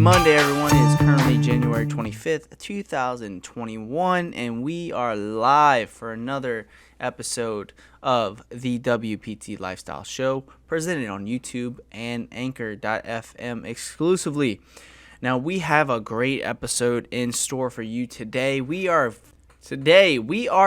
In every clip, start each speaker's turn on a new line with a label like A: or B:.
A: Monday, everyone. It is currently January 25th, 2021, and we are live for another episode of the WPT Lifestyle Show, presented on YouTube and Anchor.fm exclusively. Now, we have a great episode in store for you today. We are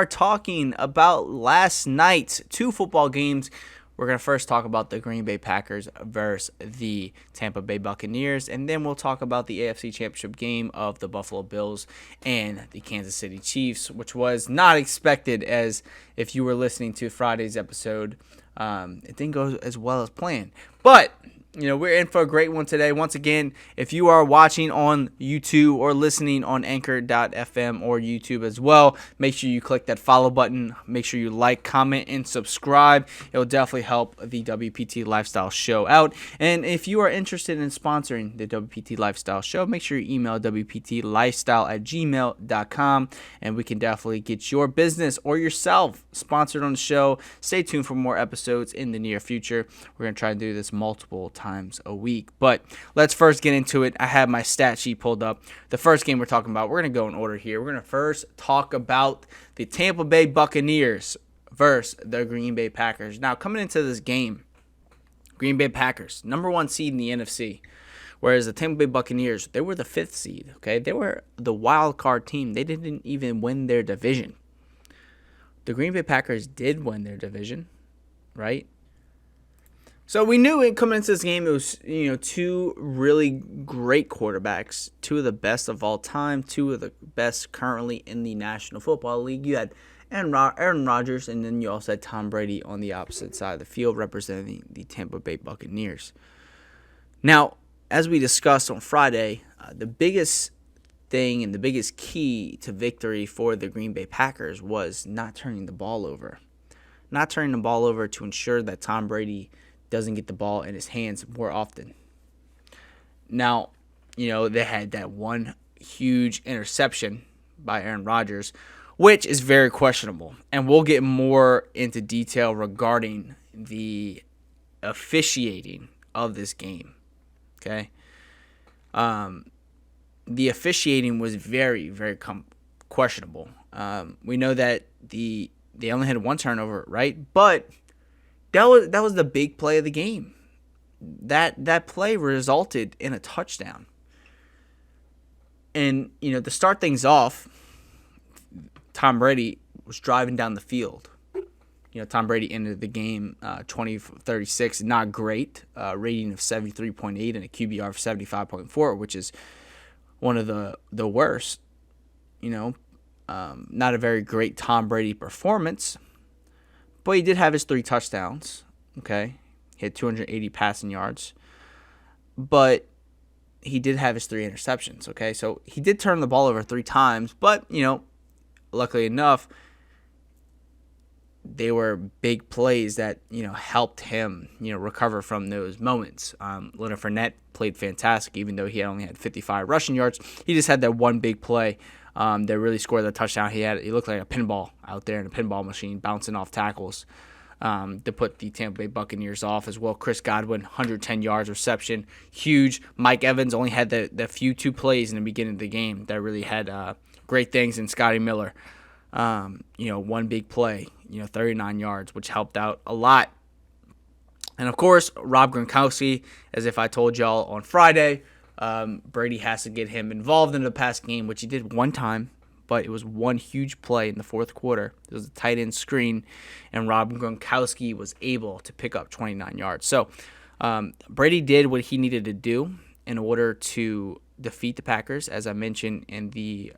A: talking about last night's two football games. We're going to first talk about the Green Bay Packers versus the Tampa Bay Buccaneers, and then we'll talk about the AFC Championship game of the Buffalo Bills and the Kansas City Chiefs, which was not expected, as if you were listening to Friday's episode, it didn't go as well as planned. But we're in for a great one today. Once again, if you are watching on YouTube or listening on Anchor.fm or YouTube as well, make sure you click that follow button. Make sure you like, comment, and subscribe. It will definitely help the WPT Lifestyle Show out. And if you are interested in sponsoring the WPT Lifestyle Show, make sure you email wptlifestyle@gmail.com, and we can definitely get your business or yourself sponsored on the show. Stay tuned for more episodes in the near future. We're going to try to do this multiple times a week, but let's first get into it. I have my stat sheet pulled up. The first game we're talking about, we're going to go in order here. We're going to first talk about the Tampa Bay Buccaneers versus the Green Bay Packers. Now, coming into this game, Green Bay Packers, number one seed in the NFC, whereas the Tampa Bay Buccaneers, they were the fifth seed. Okay, they were the wild card team. They didn't even win their division. The Green Bay Packers did win their division, right? So we knew it coming into this game, it was, two really great quarterbacks, two of the best of all time, two of the best currently in the National Football League. You had Aaron Rodgers, and then you also had Tom Brady on the opposite side of the field representing the Tampa Bay Buccaneers. Now, as we discussed on Friday, the biggest thing and the biggest key to victory for the Green Bay Packers was not turning the ball over. Not turning the ball over to ensure that Tom Brady doesn't get the ball in his hands more often. Now, they had that one huge interception by Aaron Rodgers, which is very questionable. And we'll get more into detail regarding the officiating of this game. Okay? The officiating was very, very questionable. We know that they only had one turnover, right? But that was the big play of the game. That play resulted in a touchdown. And, to start things off, Tom Brady was driving down the field. Tom Brady ended the game 20-36, not great, rating of 73.8 and a QBR of 75.4, which is one of the worst. Not a very great Tom Brady performance. But he did have his 3 touchdowns, okay? He had 280 passing yards. But he did have his 3 interceptions, okay? So he did turn the ball over 3 times. But, luckily enough, they were big plays that, helped him, recover from those moments. Leonard Fournette played fantastic, even though he only had 55 rushing yards. He just had that one big play that really scored the touchdown. He looked like a pinball out there in a pinball machine, bouncing off tackles to put the Tampa Bay Buccaneers off as well. Chris Godwin, 110 yards reception, huge. Mike Evans only had the few 2 plays in the beginning of the game that really had great things. And Scotty Miller, one big play, 39 yards, which helped out a lot. And of course, Rob Gronkowski, as if I told y'all on Friday, Brady has to get him involved in the pass game, which he did one time, but it was one huge play in the fourth quarter. It was a tight end screen, and Rob Gronkowski was able to pick up 29 yards. So Brady did what he needed to do in order to defeat the Packers, as I mentioned in the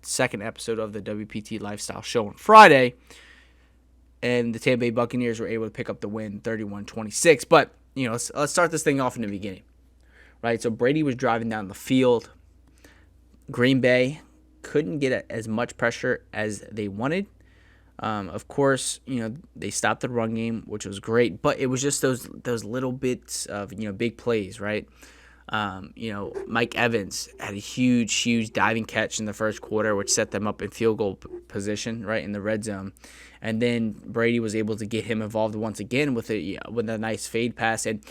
A: second episode of the WPT Lifestyle Show on Friday. And the Tampa Bay Buccaneers were able to pick up the win 31-26. But, let's start this thing off in the beginning. Right, so Brady was driving down the field. Green Bay couldn't get as much pressure as they wanted. Of course, they stopped the run game, which was great, but it was just those little bits of big plays, right? Mike Evans had a huge diving catch in the first quarter, which set them up in field goal position, right, in the red zone. And then Brady was able to get him involved once again with a nice fade pass. And,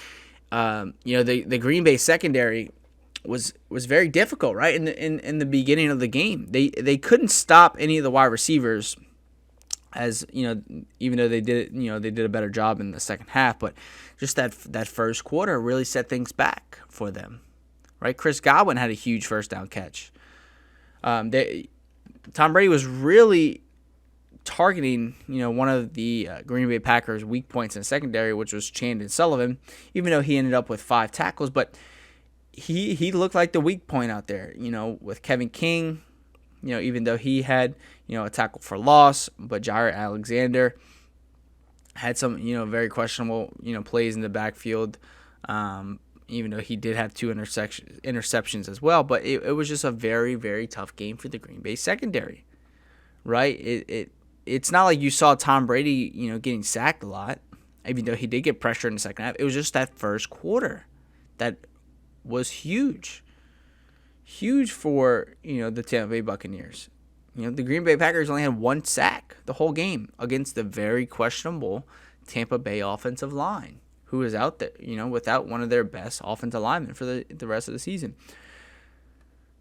A: the Green Bay secondary, was very difficult, right? In the beginning of the game, they couldn't stop any of the wide receivers, as you know, even though they did a better job in the second half, but just that first quarter really set things back for them, right? Chris Godwin had a huge first down catch. Tom Brady was really targeting, one of the Green Bay Packers' weak points in the secondary, which was Chandon Sullivan, even though he ended up with 5 tackles, but he looked like the weak point out there, with Kevin King, even though he had, a tackle for loss, but Jair Alexander had some, very questionable, plays in the backfield, even though he did have 2 interceptions as well. But it was just a very, very tough game for the Green Bay secondary, right? It's not like you saw Tom Brady, getting sacked a lot, even though he did get pressure in the second half. It was just that first quarter that was huge for, the Tampa Bay Buccaneers. The Green Bay Packers only had 1 sack the whole game against the very questionable Tampa Bay offensive line, who is out there, without one of their best offensive linemen for the rest of the season.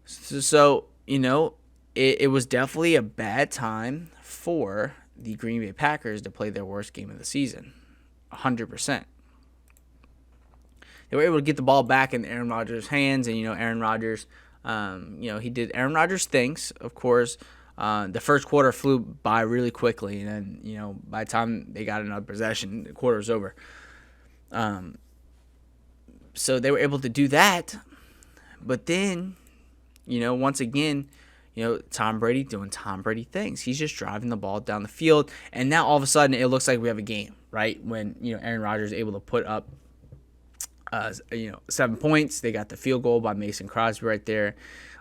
A: So it was definitely a bad time for the Green Bay Packers to play their worst game of the season, 100%. They were able to get the ball back in Aaron Rodgers' hands, and Aaron Rodgers, he did Aaron Rodgers things. Of course, the first quarter flew by really quickly, and then by the time they got another possession, the quarter was over. So they were able to do that, but then, once again, Tom Brady doing Tom Brady things. He's just driving the ball down the field, and now all of a sudden it looks like we have a game, right? When Aaron Rodgers is able to put up 7 points. They got the field goal by Mason Crosby right there.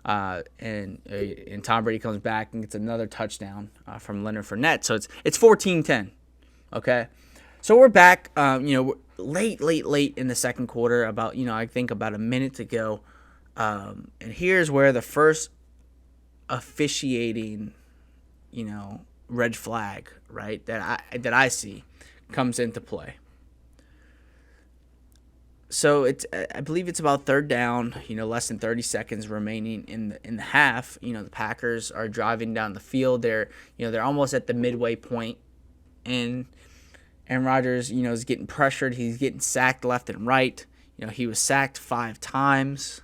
A: And Tom Brady comes back and gets another touchdown from Leonard Fournette. So it's 14-10. Okay. So we're back, late in the second quarter, about, I think about a minute to go. And here's where the first officiating, red flag, right, that I see comes into play. So I believe it's about third down, less than 30 seconds remaining in the half. The Packers are driving down the field. They're almost at the midway point, and Aaron Rodgers, is getting pressured. He's getting sacked left and right. He was sacked 5 times,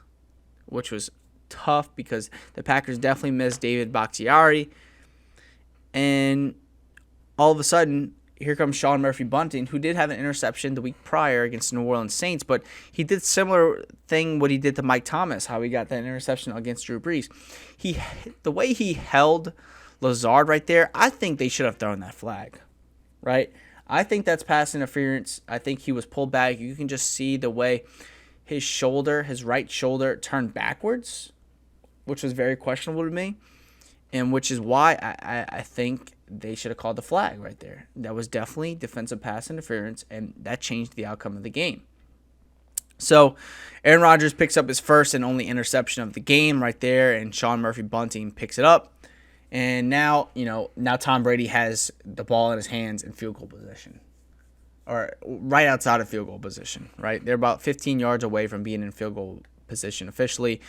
A: which was tough because the Packers definitely missed David Bakhtiari. And all of a sudden, here comes Sean Murphy-Bunting, who did have an interception the week prior against the New Orleans Saints, but he did similar thing what he did to Mike Thomas, how he got that interception against Drew Brees. The way he held Lazard right there, I think they should have thrown that flag, right? I think that's pass interference. I think he was pulled back. You can just see the way his right shoulder turned backwards, which was very questionable to me, and which is why I think they should have called the flag right there. That was definitely defensive pass interference, and that changed the outcome of the game. So Aaron Rodgers picks up his first and only interception of the game right there, and Sean Murphy-Bunting picks it up. And now Tom Brady has the ball in his hands in field goal position, or right outside of field goal position, right? They're about 15 yards away from being in field goal position officially.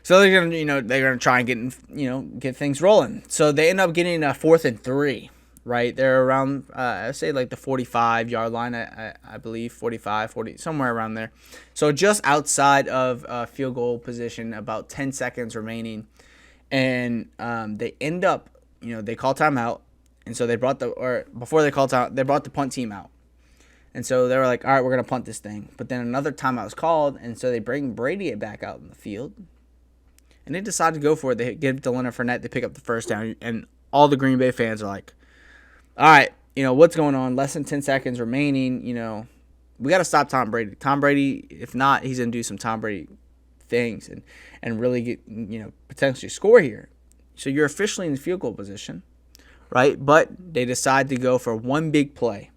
A: So they're gonna try and get things rolling. So they end up getting a 4th and 3, right? They're around I say like the 45-yard line, I believe 45, 40, somewhere around there. So just outside of field goal position, about 10 seconds remaining, and they end up they call timeout, and so they brought before they called timeout, they brought the punt team out. And so they were like, all right, we're gonna punt this thing. But then another timeout was called, and so they bring Brady back out in the field. And they decide to go for it. They give it to Leonard Fournette. They pick up the first down. And all the Green Bay fans are like, all right, what's going on? Less than 10 seconds remaining. We got to stop Tom Brady. Tom Brady, if not, he's going to do some Tom Brady things and really get, potentially score here. So you're officially in the field goal position, right? But they decide to go for one big play.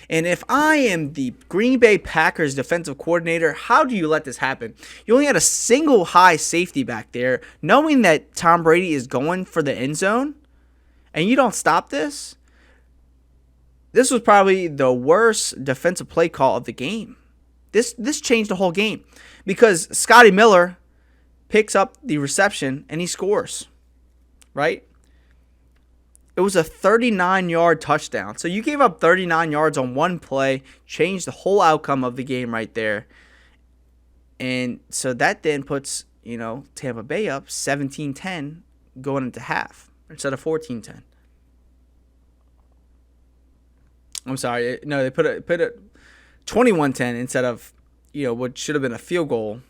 A: And if I am the Green Bay Packers defensive coordinator, how do you let this happen? You only had a single high safety back there, knowing that Tom Brady is going for the end zone, and you don't stop this? This was probably the worst defensive play call of the game. This changed the whole game because Scotty Miller, picks up the reception, and he scores, right? It was a 39-yard touchdown. So you gave up 39 yards on one play, changed the whole outcome of the game right there. And so that then puts, Tampa Bay up 17-10 going into half instead of 14-10. I'm sorry. No, they put it 21-10 instead of, what should have been a field goal,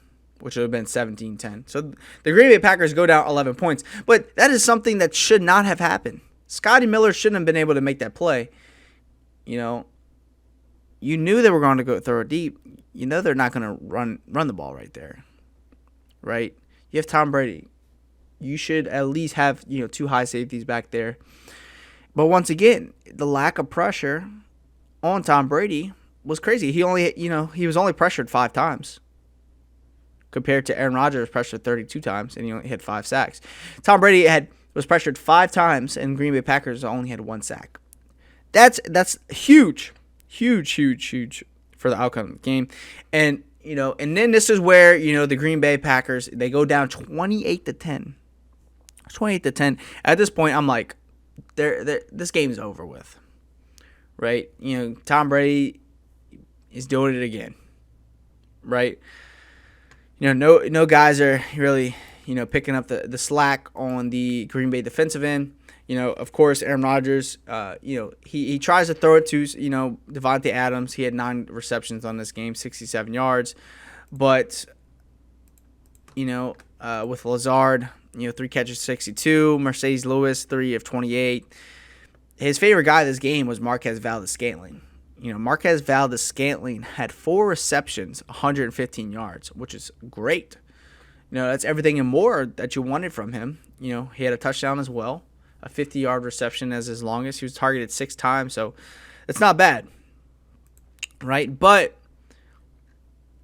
A: which would have been 17-10. So the Green Bay Packers go down 11 points. But that is something that should not have happened. Scotty Miller shouldn't have been able to make that play. You knew they were going to go throw it deep. They're not going to run the ball right there, right? You have Tom Brady. You should at least have, two high safeties back there. But once again, the lack of pressure on Tom Brady was crazy. He was only pressured 5 times compared to Aaron Rodgers pressured 32 times, and he only had 5 sacks. Tom Brady was pressured 5 times, and Green Bay Packers only had 1 sack. That's huge for the outcome of the game. And and then this is where the Green Bay Packers, they go down 28-10. 28-10. At this point, I'm like, this game's over with, right? Tom Brady is doing it again, right? No guys are really picking up the slack on the Green Bay defensive end. Of course, Aaron Rodgers, he tries to throw it to, Devontae Adams. He had 9 receptions on this game, 67 yards. But, with Lazard, 3 catches, 62. Mercedes Lewis, 3 of 28. His favorite guy this game was Marquez Valdes-Scantling. Marquez Valdes-Scantling had 4 receptions, 115 yards, which is great. That's everything and more that you wanted from him. He had a touchdown as well. A 50-yard reception as his longest. He was targeted 6 times, so it's not bad, right? But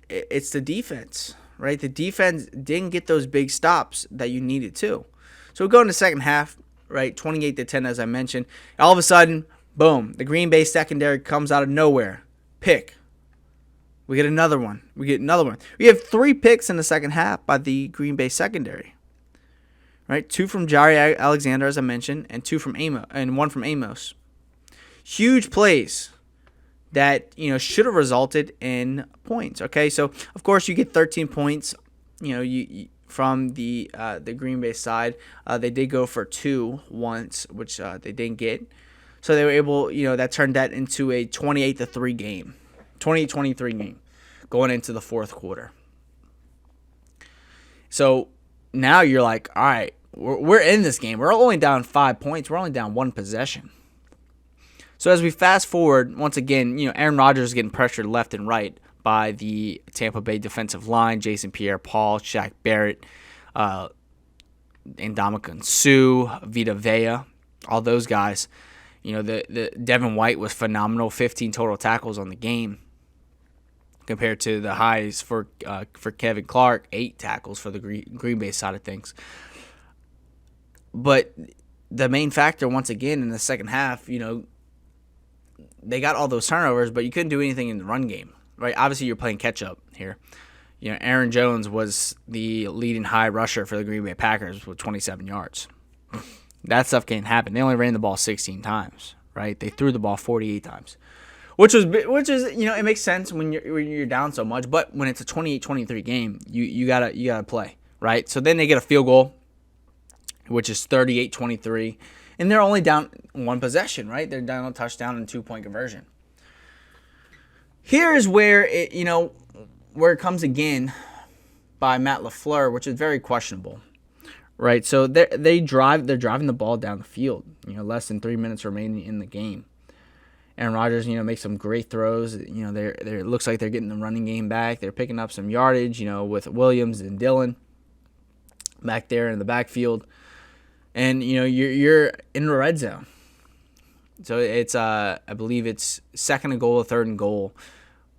A: it's the defense, right? The defense didn't get those big stops that you needed to. So we go into the second half, right? 28-10, as I mentioned. All of a sudden, boom, the Green Bay secondary comes out of nowhere. Pick. We get another one. We have 3 picks in the second half by the Green Bay secondary. Right, 2 from Jaire Alexander, as I mentioned, and 2 from Amos, and 1 from Amos. Huge plays that should have resulted in points. Okay, so of course you get 13 points. You from the Green Bay side, they did go for 2 once, which they didn't get. So they were able, that turned that into a 28-3 game, 28-23 game, going into the fourth quarter. So now you're like, all right, we're in this game. We're only down 5 points. We're only down 1 possession. So as we fast forward, once again, Aaron Rodgers is getting pressured left and right by the Tampa Bay defensive line, Jason Pierre-Paul, Shaq Barrett, Ndamukong Suh, Vita Vea, all those guys. The Devin White was phenomenal, 15 total tackles on the game, compared to the highs for Kevin Clark, 8 tackles for the Green Bay side of things. But the main factor, once again, in the second half, they got all those turnovers, but you couldn't do anything in the run game, right? Obviously, you're playing catch-up here. Aaron Jones was the leading high rusher for the Green Bay Packers with 27 yards. That stuff can't happen. They only ran the ball 16 times, right? They threw the ball 48 times. Which is it makes sense when you're down so much, but when it's a 28-23 game, you gotta play, right? So then they get a field goal, which is 38-23, and they're only down 1 possession, right? They're down a touchdown and 2-point conversion. Here's where it comes again by Matt LaFleur, which is very questionable, right? So they're driving the ball down the field, less than 3 minutes remaining in the game. Aaron Rodgers, makes some great throws. It looks like they're getting the running game back. They're picking up some yardage, with Williams and Dillon back there in the backfield. And, you're in the red zone. So it's, I believe it's 2nd and goal, 3rd and goal,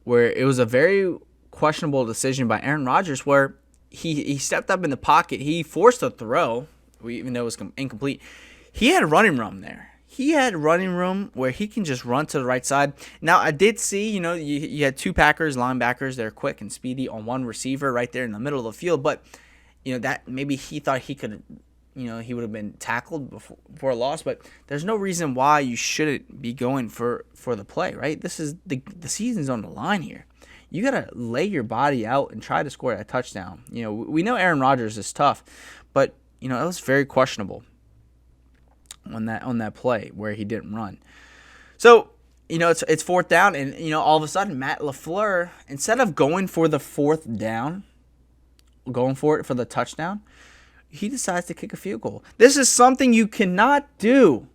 A: where it was a very questionable decision by Aaron Rodgers where he stepped up in the pocket. He forced a throw, even though it was incomplete. He had a running room there. He had running room where he can just run to the right side. Now, I did see, you had 2 Packers linebackers. They're quick and speedy on 1 receiver right there in the middle of the field. But that maybe he thought he could, he would have been tackled before a loss, but there's no reason why you shouldn't be going for the play, right? This is the season's on the line here. You got to lay your body out and try to score that touchdown. We know Aaron Rodgers is tough, but it was very questionable on that play where he didn't run. So, it's fourth down, and all of a sudden Matt LaFleur, instead of going for the fourth down, going for it for the touchdown, he decides to kick a field goal. This is something you cannot do,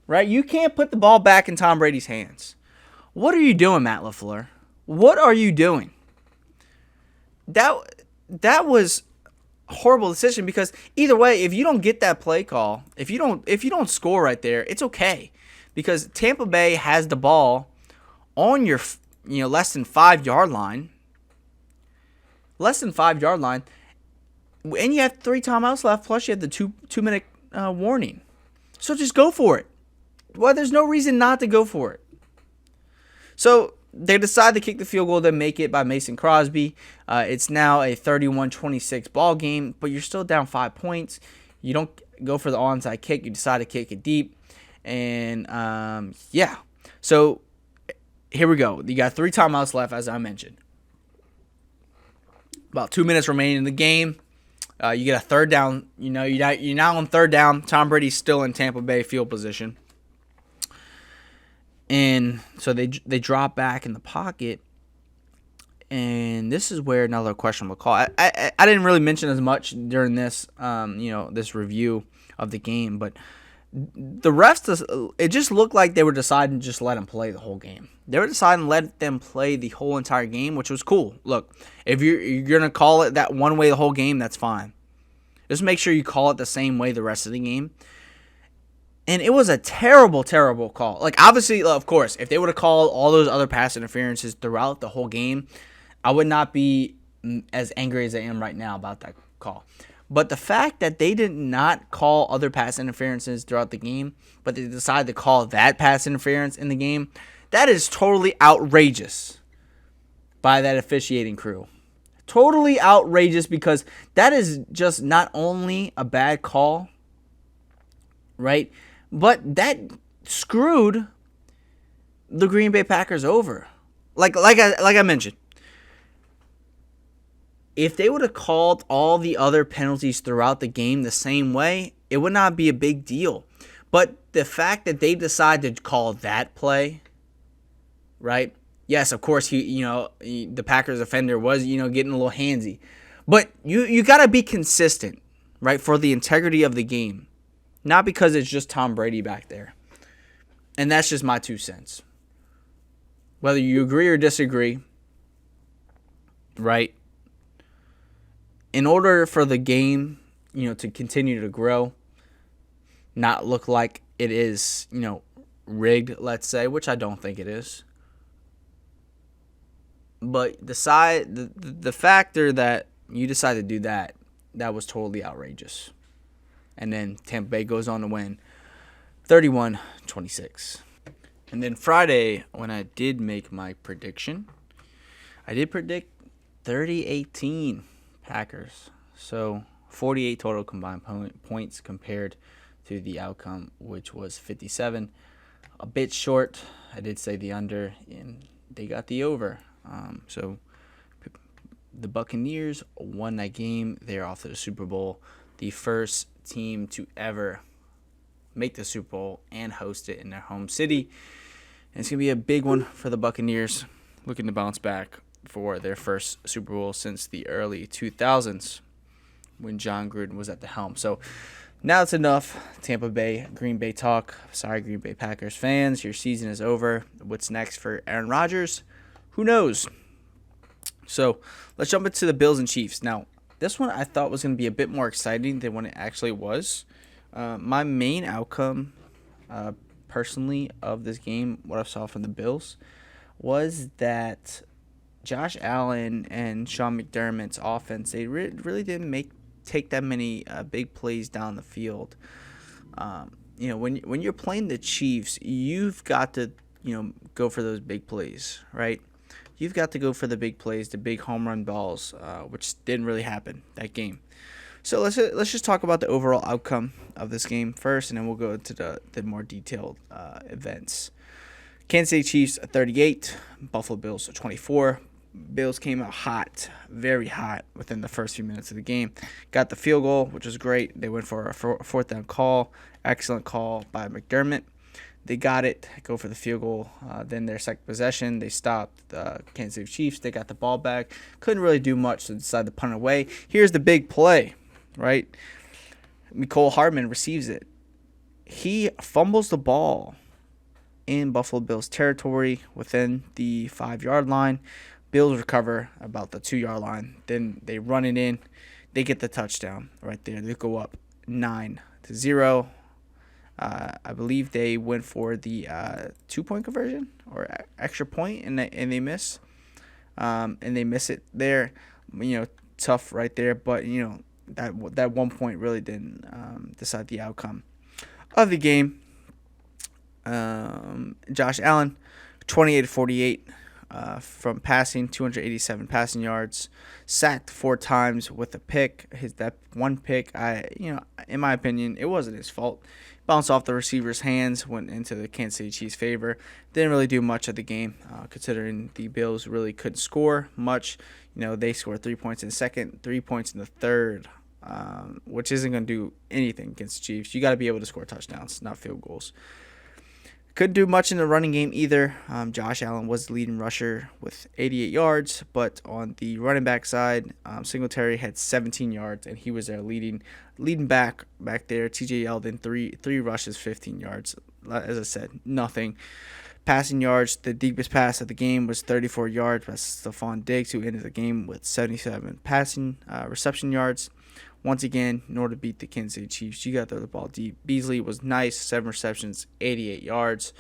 A: right? You can't put the ball back in Tom Brady's hands. What are you doing, Matt LaFleur? What are you doing? That was a horrible decision, because either way, if you don't get that play call, if you don't score right there, it's okay, because Tampa Bay has the ball on your less than 5 yard line. Less than 5 yard line. And you have 3 timeouts left, plus you have the two-minute warning. So just go for it. Well, there's no reason not to go for it. So they decide to kick the field goal, then make it by Mason Crosby. It's now a 31-26 ball game, but you're still down 5 points. You don't go for the onside kick. You decide to kick it deep. And, So here we go. You got 3 timeouts left, as I mentioned. About 2 minutes remaining in the game. You get a third down. You're now on third down. Tom Brady's still in Tampa Bay field position. And so they drop back in the pocket. And this is where another questionable call. I didn't really mention as much during this, this review of the game. But the refs, it just looked like they were deciding to just let them play the whole game. They were deciding to let them play the whole entire game, which was cool. Look, if you're going to call it that one way the whole game, that's fine. Just make sure you call it the same way the rest of the game. And it was a terrible, terrible call. Like, obviously, of course, if they would have called all those other pass interferences throughout the whole game, I would not be as angry as I am right now about that call. But the fact that they did not call other pass interferences throughout the game, but they decided to call that pass interference in the game, that is totally outrageous by that officiating crew. Totally outrageous, because that is just not only a bad call, right? But that screwed the Green Bay Packers over. Like I mentioned, if they would have called all the other penalties throughout the game the same way, it would not be a big deal. But the fact that they decided to call that play, right? Yes, of course, the Packers offender was, getting a little handsy. But you got to be consistent, right, for the integrity of the game. Not because it's just Tom Brady back there. And that's just my 2 cents. Whether you agree or disagree, right? In order for the game, to continue to grow, not look like it is, rigged, let's say, which I don't think it is. But the factor that you decide to do that was totally outrageous. And then Tampa Bay goes on to win 31-26. And then Friday, when I did make my prediction, I did predict 30-18 Packers. So 48 total combined points compared to the outcome, which was 57. A bit short. I did say the under, and they got the over. So the Buccaneers won that game. They're off to the Super Bowl. The first team to ever make the Super Bowl and host it in their home city. And it's going to be a big one for the Buccaneers, looking to bounce back for their first Super Bowl since the early 2000s when John Gruden was at the helm. So now it's enough Tampa Bay, Green Bay talk. Sorry, Green Bay Packers fans, your season is over. What's next for Aaron Rodgers? Who knows? So let's jump into the Bills and Chiefs. Now, this one I thought was going to be a bit more exciting than what it actually was. My main outcome, personally, of this game, what I saw from the Bills, was that Josh Allen and Sean McDermott's offense, they really didn't take that many big plays down the field. When you're playing the Chiefs, you've got to go for those big plays, right? You've got to go for the big plays, the big home run balls, which didn't really happen that game. So let's just talk about the overall outcome of this game first, and then we'll go into the more detailed events. Kansas City Chiefs 38, Buffalo Bills 24. Bills came out hot, very hot within the first few minutes of the game. Got the field goal, which was great. They went for a fourth down call. Excellent call by McDermott. They got it, go for the field goal. Then their second possession, they stopped the Kansas City Chiefs. They got the ball back. Couldn't really do much, so decided to punt it away. Here's the big play, right? Mecole Hardman receives it. He fumbles the ball in Buffalo Bills territory within the 5-yard line. Bills recover about the 2-yard line. Then they run it in. They get the touchdown right there. They go up 9-0. I believe they went for the 2-point conversion or extra point, and they miss. And they miss it there. Tough right there. But that 1 point really didn't decide the outcome of the game. Josh Allen, 28-48 from passing, 287 passing yards, sacked 4 times with a pick. That one pick, in my opinion, it wasn't his fault. Bounced off the receiver's hands, went into the Kansas City Chiefs' favor. Didn't really do much of the game, considering the Bills really couldn't score much. They scored 3 points in the second, 3 points in the third, which isn't going to do anything against the Chiefs. You got to be able to score touchdowns, not field goals. Couldn't do much in the running game either. Josh Allen was the leading rusher with 88 yards, but on the running back side, Singletary had 17 yards, and he was their leading back there. TJ Yeldon, three rushes, 15 yards. As I said, nothing. Passing yards, the deepest pass of the game was 34 yards by Stephon Diggs, who ended the game with 77 passing reception yards. Once again, in order to beat the Kansas City Chiefs, you got to throw the ball deep. Beasley was nice, 7 receptions, 88 yards.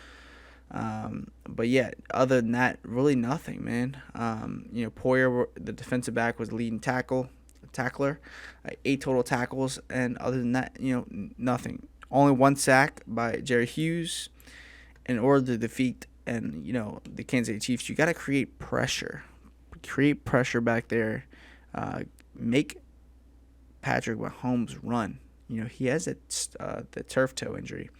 A: But yeah, other than that, really nothing, man. Poyer, the defensive back, was leading tackler, 8 total tackles, and other than that, nothing. Only 1 sack by Jerry Hughes. In order to defeat the Kansas City Chiefs, you got to create pressure. Create pressure back there. Make Patrick Mahomes run. He has the turf toe injury.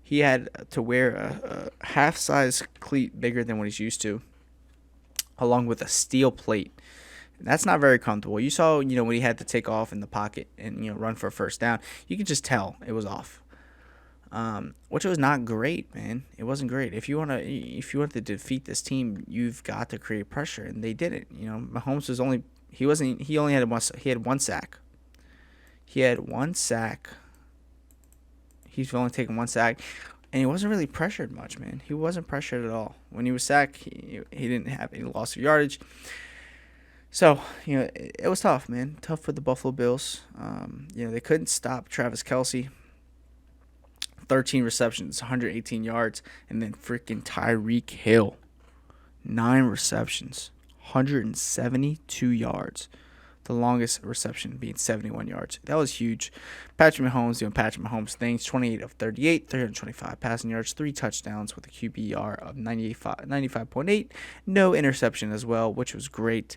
A: He had to wear a half-size cleat bigger than what he's used to, along with a steel plate. That's not very comfortable. You saw, when he had to take off in the pocket and run for a first down, you could just tell it was off. Which was not great, man. It wasn't great. If you want to defeat this team, you've got to create pressure, and they didn't. Mahomes he only had 1 sack. He had 1 sack. He's only taken 1 sack, and he wasn't really pressured much, man. He wasn't pressured at all. When he was sacked, he didn't have any loss of yardage. So, it was tough, man. Tough for the Buffalo Bills. They couldn't stop Travis Kelce. 13 receptions, 118 yards, and then freaking Tyreek Hill. 9 receptions, 172 yards. The longest reception being 71 yards. That was huge. Patrick Mahomes doing Patrick Mahomes things. 28 of 38, 325 passing yards, 3 touchdowns with a QBR of 95.8. No interception as well, which was great.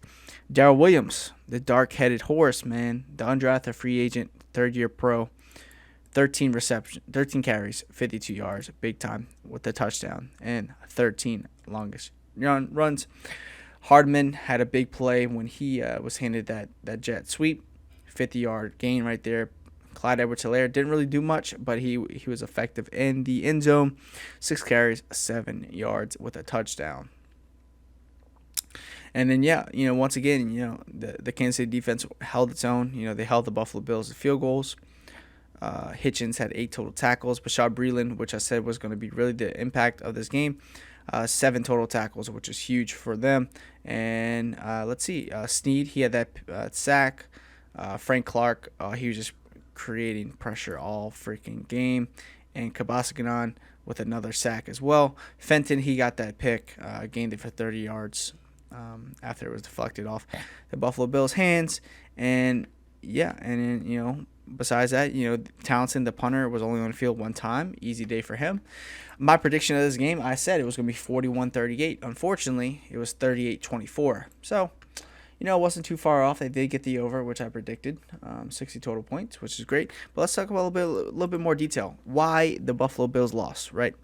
A: Darrell Williams, the dark-headed horse, man. The undrafted free agent, third-year pro. 13 carries, 52 yards, big time with the touchdown, and 13 longest runs. Hardman had a big play when he was handed that jet sweep, 50-yard gain right there. Clyde Edwards-Helaire didn't really do much, but he was effective in the end zone. 6 carries, 7 yards with a touchdown. And then, once again, the Kansas City defense held its own. They held the Buffalo Bills to field goals. Hitchens had 8 total tackles. Bashaud Breeland, which I said was going to be really the impact of this game, 7 total tackles, which is huge for them. And let's see, Snead, he had that sack. Frank Clark, he was just creating pressure all freaking game. And Kabasaganon with another sack as well. Fenton, he got that pick, gained it for 30 yards after it was deflected off the Buffalo Bills' hands. And then, besides that, Townsend, the punter, was only on the field 1 time. Easy day for him. My prediction of this game, I said it was going to be 41-38. Unfortunately, it was 38-24. So, It wasn't too far off. They did get the over, which I predicted, 60 total points, which is great. But let's talk about a little bit more detail. Why the Buffalo Bills lost, right?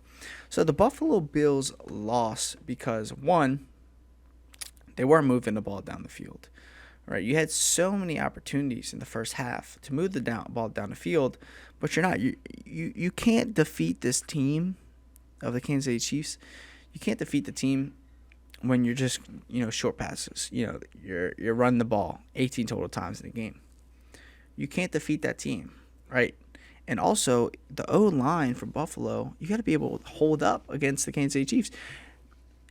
A: So the Buffalo Bills lost because, one, they weren't moving the ball down the field, right? You had so many opportunities in the first half to move the ball down the field, but you're not. You can't defeat this team of the Kansas City Chiefs. You can't defeat the team when you're just, short passes. You're running the ball 18 total times in the game. You can't defeat that team, right? And also, the O-line for Buffalo, you got to be able to hold up against the Kansas City Chiefs.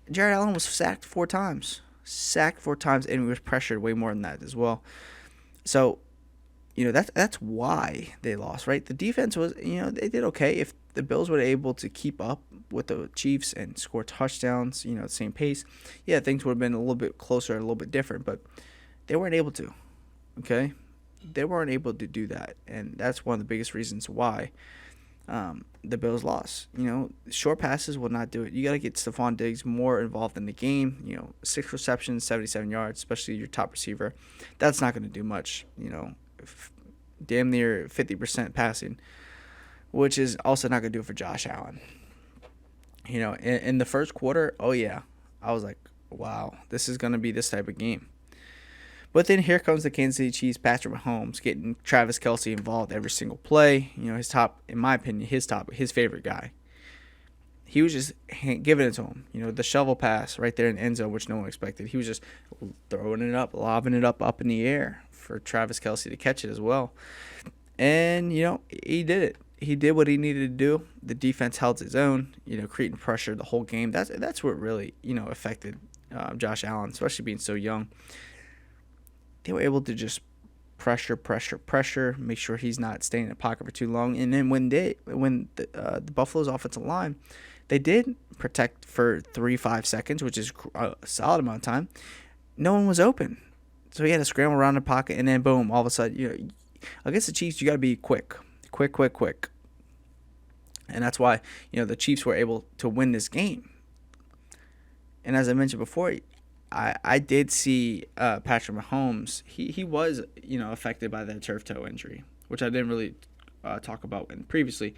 A: Jared Allen was sacked 4 times. And he was pressured way more than that as well. So, that's why they lost, right? The defense was, they did okay. If the Bills were able to keep up with the Chiefs and score touchdowns, at the same pace, yeah, things would have been a little bit closer, a little bit different, but they weren't able to, okay? They weren't able to do that, and that's one of the biggest reasons why the Bills lost. Short passes will not do it. You got to get Stephon Diggs more involved in the game. 6 receptions, 77 yards, especially your top receiver. That's not going to do much, damn near 50% passing, which is also not going to do it for Josh Allen. In the first quarter, oh yeah, I was like, wow, this is going to be this type of game. But then here comes the Kansas City Chiefs, Patrick Mahomes, getting Travis Kelce involved every single play. In my opinion, his favorite guy. He was just giving it to him. The shovel pass right there in the end zone, which no one expected. He was just throwing it up, lobbing it up in the air for Travis Kelce to catch it as well. And, he did it. He did what he needed to do. The defense held its own, creating pressure the whole game. That's what really, affected Josh Allen, especially being so young. They were able to just pressure, make sure he's not staying in the pocket for too long. And then when the Buffalo's offensive line, they did protect for 3-5 seconds, which is a solid amount of time. No one was open, so he had to scramble around the pocket, and then boom, all of a sudden, against the Chiefs, you got to be quick, and that's why the Chiefs were able to win this game. And as I mentioned before, I did see Patrick Mahomes. He was affected by the turf toe injury, which I didn't really talk about previously.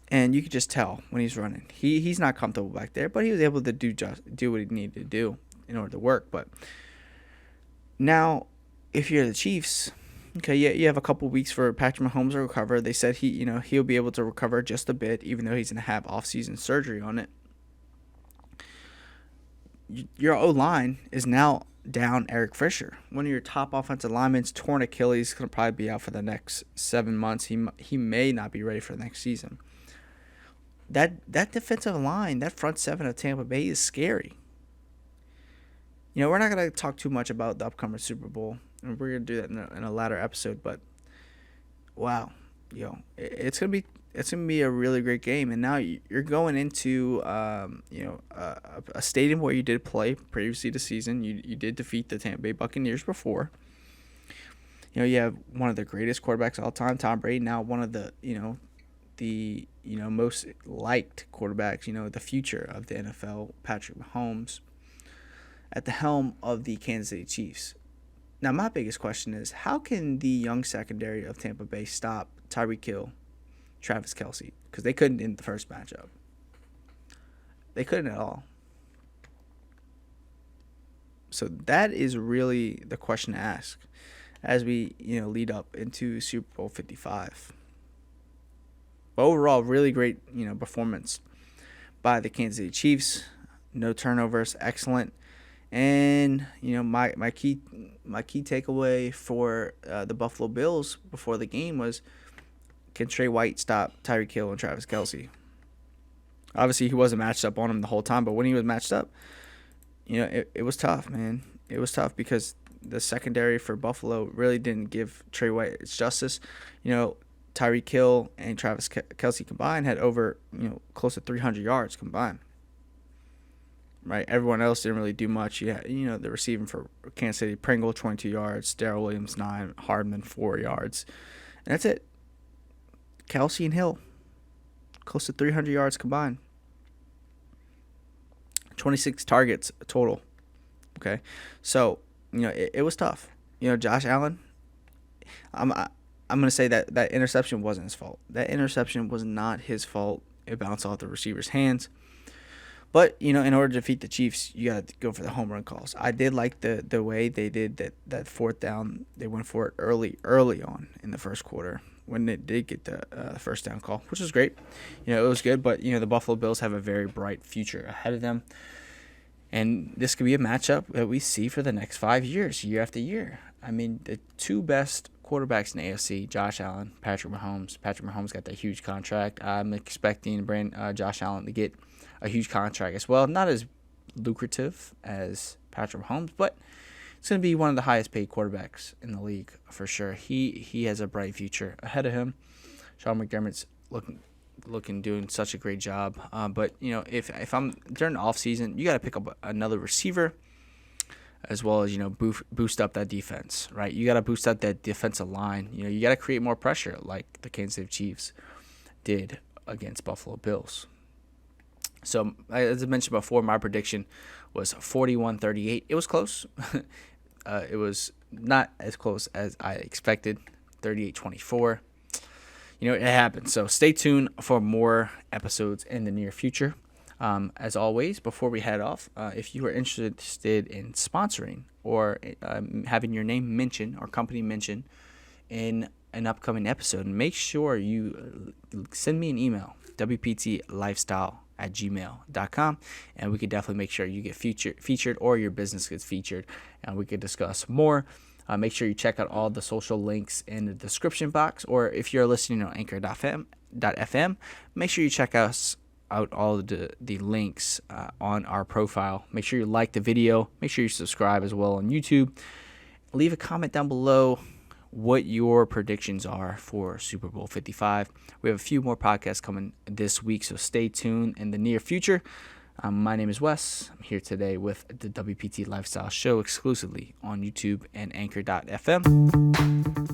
A: And you could just tell when he's running, he's not comfortable back there. But he was able to do what he needed to do in order to work. But now, if you're the Chiefs, okay, yeah, you have a couple weeks for Patrick Mahomes to recover. They said he'll be able to recover just a bit, even though he's going to have off-season surgery on it. Your O-line is now down Eric Fisher. One of your top offensive linemen's torn Achilles, going to probably be out for the next 7 months. He may not be ready for the next season. That defensive line, that front seven of Tampa Bay is scary. We're not going to talk too much about the upcoming Super Bowl, and we're going to do that in a latter episode. But wow, it's going to be a really great game. And now you're going into a stadium where you did play previously this season. You did defeat the Tampa Bay Buccaneers before. You have one of the greatest quarterbacks of all time, Tom Brady, now one of the most liked quarterbacks, the future of the NFL, Patrick Mahomes, at the helm of the Kansas City Chiefs. Now, my biggest question is, how can the young secondary of Tampa Bay stop Tyreek Hill, Travis Kelce? Because they couldn't in the first matchup. They couldn't at all. So that is really the question to ask as we lead up into Super Bowl 55. But overall, really great performance by the Kansas City Chiefs. No turnovers, excellent. And my key takeaway for the Buffalo Bills before the game was, can Trey White stop Tyreek Hill and Travis Kelce? Obviously, he wasn't matched up on him the whole time, but when he was matched up, it was tough, man. It was tough because the secondary for Buffalo really didn't give Trey White its justice. Tyreek Hill and Travis Kelce combined had over, close to 300 yards combined. Right, everyone else didn't really do much. The receiving for Kansas City, Pringle 22 yards, Darrell Williams 9, Hardman 4 yards, and that's it. Kelce and Hill, close to 300 yards combined. 26 targets total. Okay, so it was tough. Josh Allen. I'm gonna say that interception wasn't his fault. That interception was not his fault. It bounced off the receiver's hands. But in order to defeat the Chiefs, you got to go for the home run calls. I did like the way they did that fourth down. They went for it early on in the first quarter when they did get the first down call, which was great. It was good. But the Buffalo Bills have a very bright future ahead of them, and this could be a matchup that we see for the next 5 years, year after year. I mean, the two best quarterbacks in the AFC, Josh Allen, Patrick Mahomes. Patrick Mahomes got that huge contract. I'm expecting Josh Allen to get a huge contract as well. Not as lucrative as Patrick Mahomes, but it's going to be one of the highest paid quarterbacks in the league for sure. He has a bright future ahead of him. Sean McDermott's doing such a great job. But if I'm during the offseason, you got to pick up another receiver, as well as boost up that defense, right? You got to boost up that defensive line. You got to create more pressure, like the Kansas City Chiefs did against Buffalo Bills. So, as I mentioned before, my prediction was 41-38. It was close. It was not as close as I expected, 38-24. It happened. So, stay tuned for more episodes in the near future. As always, before we head off, if you are interested in sponsoring or having your name mentioned or company mentioned in an upcoming episode, make sure you send me an email, wptlifestyle@gmail.com, and we could definitely make sure you get featured or your business gets featured, and we could discuss more. Make sure you check out all the social links in the description box, or if you're listening on anchor.fm, make sure you check out all of the links on our profile. Make sure you like the video. Make sure you subscribe as well on YouTube. Leave a comment down below what your predictions are for Super Bowl 55. We have a few more podcasts coming this week, so stay tuned in the near future. My name is Wes. I'm here today with the WPT Lifestyle Show exclusively on YouTube and anchor.fm.